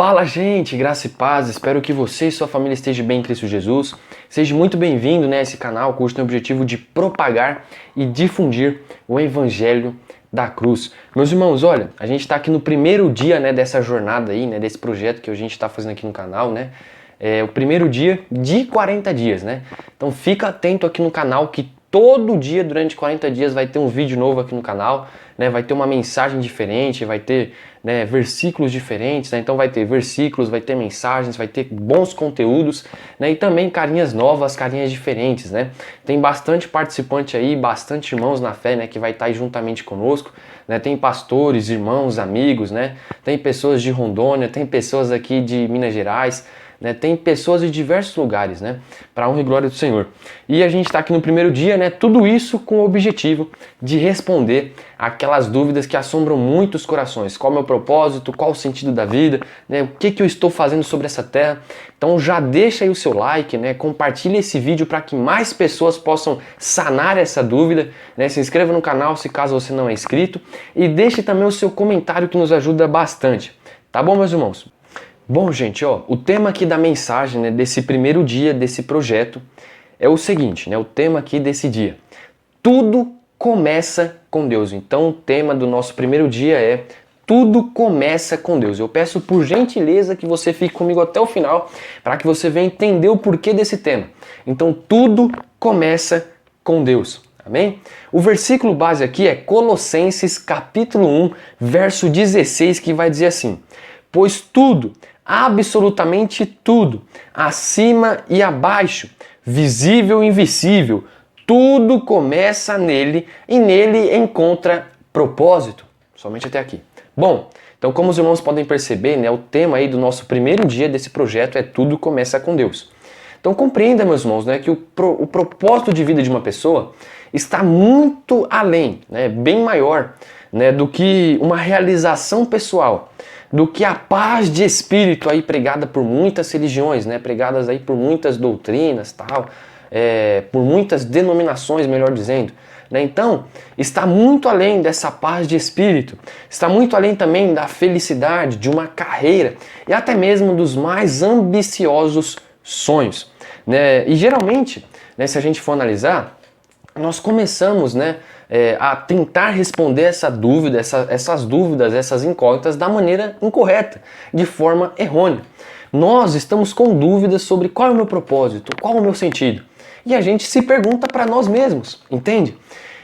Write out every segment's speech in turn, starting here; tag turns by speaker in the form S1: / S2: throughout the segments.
S1: Fala, gente, graça e paz, espero que você e sua família estejam bem em Cristo Jesus. Seja muito bem-vindo, a esse canal cujo tem o objetivo de propagar e difundir o Evangelho da Cruz. Meus irmãos, olha, a gente está aqui no primeiro dia, dessa jornada aí, desse projeto que a gente está fazendo aqui no canal, É o primeiro dia de 40 dias, Então fica atento aqui no canal que todo dia, durante 40 dias, vai ter um vídeo novo aqui no canal, vai ter uma mensagem diferente, vai ter versículos diferentes, Então vai ter versículos, vai ter mensagens, vai ter bons conteúdos, E também carinhas novas, carinhas diferentes, Tem bastante participante aí, bastante irmãos na fé, que vai estar aí juntamente conosco, Tem pastores, irmãos, amigos, Tem pessoas de Rondônia, tem pessoas aqui de Minas Gerais, Tem pessoas de diversos lugares, para a honra e glória do Senhor. E a gente está aqui no primeiro dia, tudo isso com o objetivo de responder aquelas dúvidas que assombram muitos corações. Qual é o meu propósito? Qual o sentido da vida? O que eu estou fazendo sobre essa terra? Então já deixa aí o seu like, compartilha esse vídeo para que mais pessoas possam sanar essa dúvida, Se inscreva no canal se caso você não é inscrito e deixe também o seu comentário que nos ajuda bastante. Tá bom, meus irmãos? Bom, gente, o tema aqui da mensagem, desse primeiro dia desse projeto é o seguinte, o tema aqui desse dia. Tudo começa com Deus. Então, o tema do nosso primeiro dia é tudo começa com Deus. Eu peço por gentileza que você fique comigo até o final para que você venha entender o porquê desse tema. Então, tudo começa com Deus. Amém? O versículo base aqui é Colossenses capítulo 1, verso 16, que vai dizer assim: pois tudo, absolutamente tudo, acima e abaixo, visível e invisível, tudo começa nele e nele encontra propósito. Somente até aqui. Bom, então como os irmãos podem perceber, o tema aí do nosso primeiro dia desse projeto é tudo começa com Deus. Então compreenda, meus irmãos, que o propósito de vida de uma pessoa está muito além, bem maior, do que uma realização pessoal, do que a paz de espírito aí pregada por muitas religiões, pregadas aí por muitas doutrinas, por muitas denominações, melhor dizendo. Então, está muito além dessa paz de espírito, está muito além também da felicidade, de uma carreira e até mesmo dos mais ambiciosos sonhos. E geralmente, se a gente for analisar, nós começamos a tentar responder essa dúvida, essas dúvidas, essas incógnitas da maneira incorreta, de forma errônea. Nós estamos com dúvidas sobre qual é o meu propósito, qual é o meu sentido. E a gente se pergunta para nós mesmos, entende?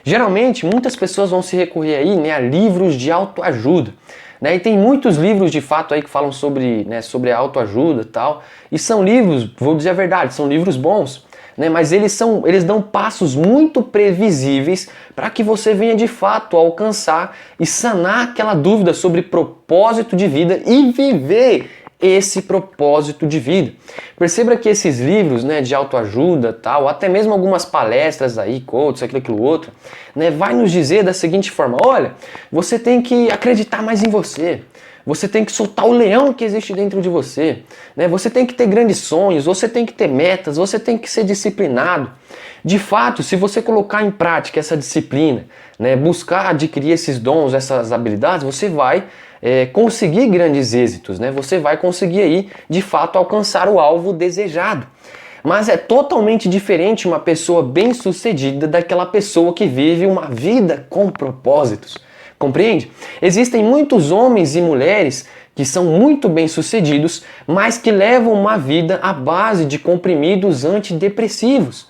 S1: Geralmente, muitas pessoas vão se recorrer aí, a livros de autoajuda. E tem muitos livros de fato aí que falam sobre autoajuda e tal. E são livros, vou dizer a verdade, são livros bons. Mas eles dão passos muito previsíveis para que você venha de fato alcançar e sanar aquela dúvida sobre propósito de vida e viver esse propósito de vida. Perceba que esses livros de autoajuda, até mesmo algumas palestras aí, coaches, aquilo outro, vai nos dizer da seguinte forma: olha, você tem que acreditar mais em você. Você tem que soltar o leão que existe dentro de você. Você tem que ter grandes sonhos, você tem que ter metas, você tem que ser disciplinado. De fato, se você colocar em prática essa disciplina, buscar adquirir esses dons, essas habilidades, você vai conseguir grandes êxitos. Você vai conseguir aí, de fato, alcançar o alvo desejado. Mas é totalmente diferente uma pessoa bem-sucedida daquela pessoa que vive uma vida com propósitos. Compreende? Existem muitos homens e mulheres que são muito bem-sucedidos, mas que levam uma vida à base de comprimidos antidepressivos,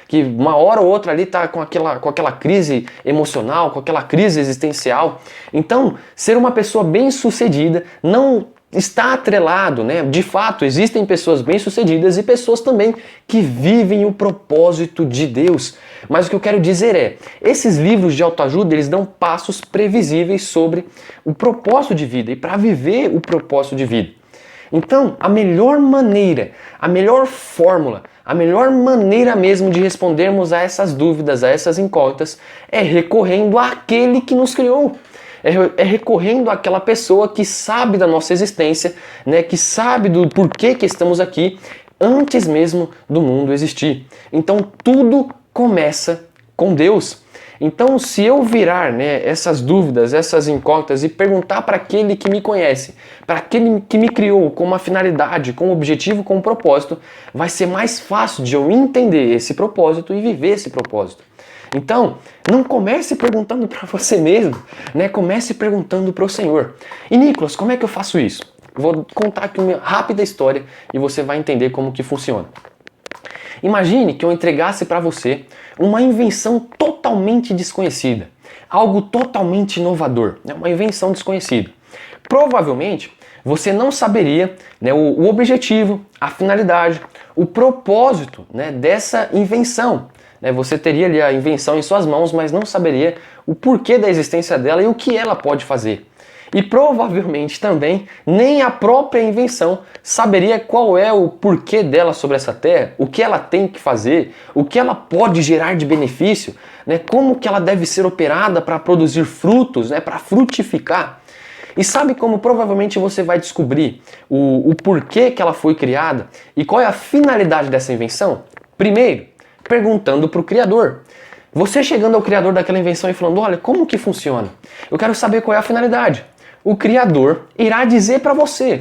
S1: Que uma hora ou outra ali está com aquela crise emocional, com aquela crise existencial. Então, ser uma pessoa bem-sucedida não está atrelado, De fato, existem pessoas bem-sucedidas e pessoas também que vivem o propósito de Deus. Mas o que eu quero dizer é, esses livros de autoajuda, eles dão passos previsíveis sobre o propósito de vida e para viver o propósito de vida. Então, a melhor maneira, a melhor fórmula, a melhor maneira mesmo de respondermos a essas dúvidas, a essas incógnitas, é recorrendo àquele que nos criou. É recorrendo àquela pessoa que sabe da nossa existência, que sabe do porquê que estamos aqui, antes mesmo do mundo existir. Então tudo começa com Deus. Então, se eu virar, né, essas dúvidas, essas incógnitas e perguntar para aquele que me conhece, para aquele que me criou com uma finalidade, com um objetivo, com um propósito, vai ser mais fácil de eu entender esse propósito e viver esse propósito. Então, não comece perguntando para você mesmo, né? Comece perguntando para o Senhor. E Nicolas, como é que eu faço isso? Vou contar aqui uma rápida história e você vai entender como que funciona. Imagine que eu entregasse para você uma invenção totalmente desconhecida, algo totalmente inovador, né? Uma invenção desconhecida. Provavelmente você não saberia, né, o objetivo, a finalidade, o propósito, né, dessa invenção. Você teria ali a invenção em suas mãos, mas não saberia o porquê da existência dela e o que ela pode fazer. E provavelmente também nem a própria invenção saberia qual é o porquê dela sobre essa terra, o que ela tem que fazer, o que ela pode gerar de benefício, né? Como que ela deve ser operada para produzir frutos, né? Para frutificar. E sabe como provavelmente você vai descobrir o porquê que ela foi criada e qual é a finalidade dessa invenção? Primeiro, perguntando para o Criador. Você chegando ao Criador daquela invenção e falando, olha, como que funciona? Eu quero saber qual é a finalidade. O Criador irá dizer para você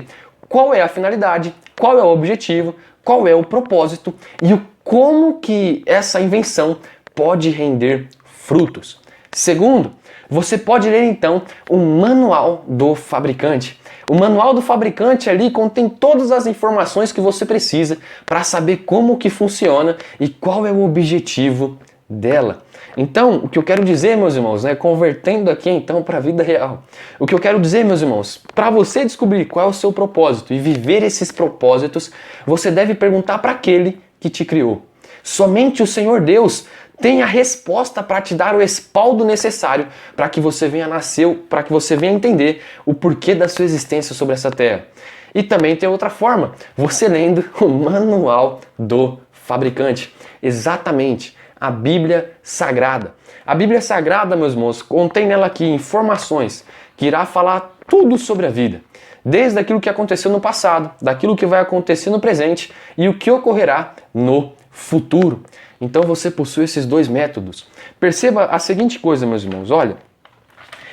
S1: qual é a finalidade, qual é o objetivo, qual é o propósito e como que essa invenção pode render frutos. Segundo, você pode ler então o manual do fabricante. O manual do fabricante ali contém todas as informações que você precisa para saber como que funciona e qual é o objetivo dela. Então, o que eu quero dizer, meus irmãos, né, convertendo aqui então para a vida real. O que eu quero dizer, meus irmãos, para você descobrir qual é o seu propósito e viver esses propósitos, você deve perguntar para aquele que te criou. Somente o Senhor Deus tem a resposta para te dar o respaldo necessário para que você venha nascer, para que você venha entender o porquê da sua existência sobre essa terra. E também tem outra forma, você lendo o manual do fabricante. Exatamente. A Bíblia Sagrada. A Bíblia Sagrada, meus irmãos, contém nela aqui informações que irá falar tudo sobre a vida. Desde aquilo que aconteceu no passado, daquilo que vai acontecer no presente e o que ocorrerá no futuro. Então você possui esses dois métodos. Perceba a seguinte coisa, meus irmãos, olha.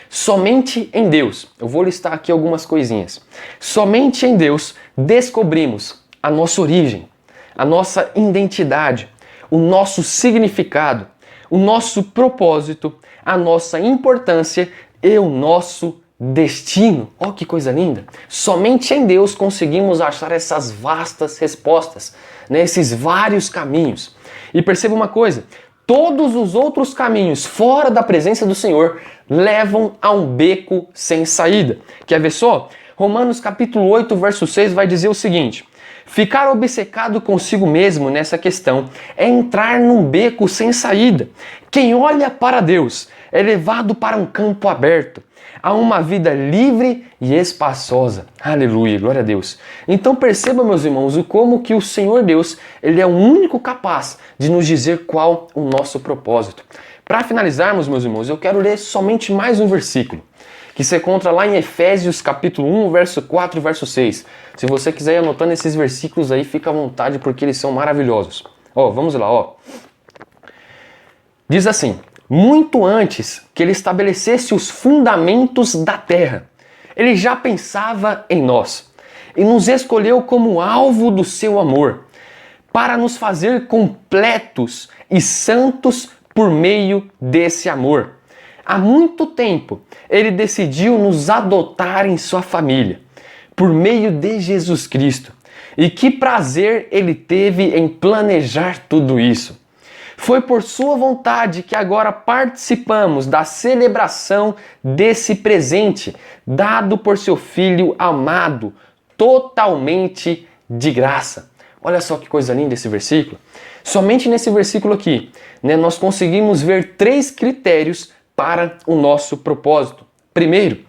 S1: Somente em Deus, eu vou listar aqui algumas coisinhas. Somente em Deus descobrimos a nossa origem, a nossa identidade, o nosso significado, o nosso propósito, a nossa importância e o nosso destino. Oh, que coisa linda! Somente em Deus conseguimos achar essas vastas respostas, né? Esses vários caminhos. E perceba uma coisa, todos os outros caminhos fora da presença do Senhor levam a um beco sem saída. Quer ver só? Romanos capítulo 8, verso 6 vai dizer o seguinte: ficar obcecado consigo mesmo nessa questão é entrar num beco sem saída. Quem olha para Deus é levado para um campo aberto, a uma vida livre e espaçosa. Aleluia, glória a Deus. Então perceba, meus irmãos, como que o Senhor Deus, Ele é o único capaz de nos dizer qual o nosso propósito. Para finalizarmos, meus irmãos, eu quero ler somente mais um versículo, que se encontra lá em Efésios capítulo 1, verso 4 e verso 6. Se você quiser ir anotando esses versículos aí, fica à vontade, porque eles são maravilhosos. Vamos lá, Diz assim: muito antes que ele estabelecesse os fundamentos da terra, ele já pensava em nós e nos escolheu como alvo do seu amor, para nos fazer completos e santos por meio desse amor. Há muito tempo, ele decidiu nos adotar em sua família, por meio de Jesus Cristo. E que prazer ele teve em planejar tudo isso. Foi por sua vontade que agora participamos da celebração desse presente, dado por seu Filho amado, totalmente de graça. Olha só que coisa linda esse versículo. Somente nesse versículo aqui, né, nós conseguimos ver 3 critérios para o nosso propósito. Primeiro,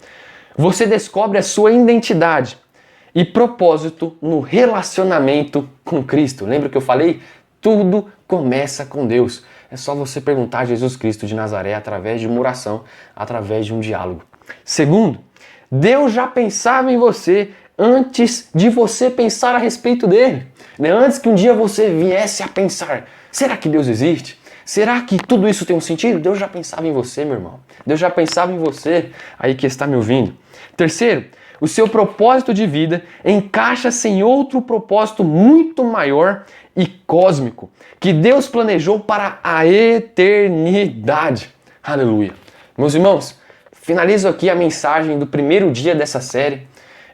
S1: você descobre a sua identidade e propósito no relacionamento com Cristo. Lembra que eu falei? Tudo começa com Deus. É só você perguntar a Jesus Cristo de Nazaré através de uma oração, através de um diálogo. Segundo, Deus já pensava em você antes de você pensar a respeito dele. Antes que um dia você viesse a pensar, será que Deus existe? Será que tudo isso tem um sentido? Deus já pensava em você, meu irmão. Deus já pensava em você aí que está me ouvindo. Terceiro, o seu propósito de vida encaixa-se em outro propósito muito maior e cósmico, que Deus planejou para a eternidade. Aleluia. Meus irmãos, finalizo aqui a mensagem do primeiro dia dessa série.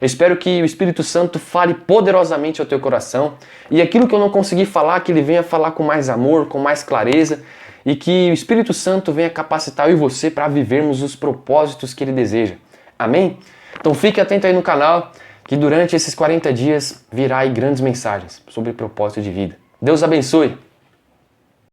S1: Eu espero que o Espírito Santo fale poderosamente ao teu coração e aquilo que eu não consegui falar, que ele venha falar com mais amor, com mais clareza e que o Espírito Santo venha capacitar eu e você para vivermos os propósitos que ele deseja. Amém? Então fique atento aí no canal que durante esses 40 dias virá aí grandes mensagens sobre propósito de vida. Deus abençoe!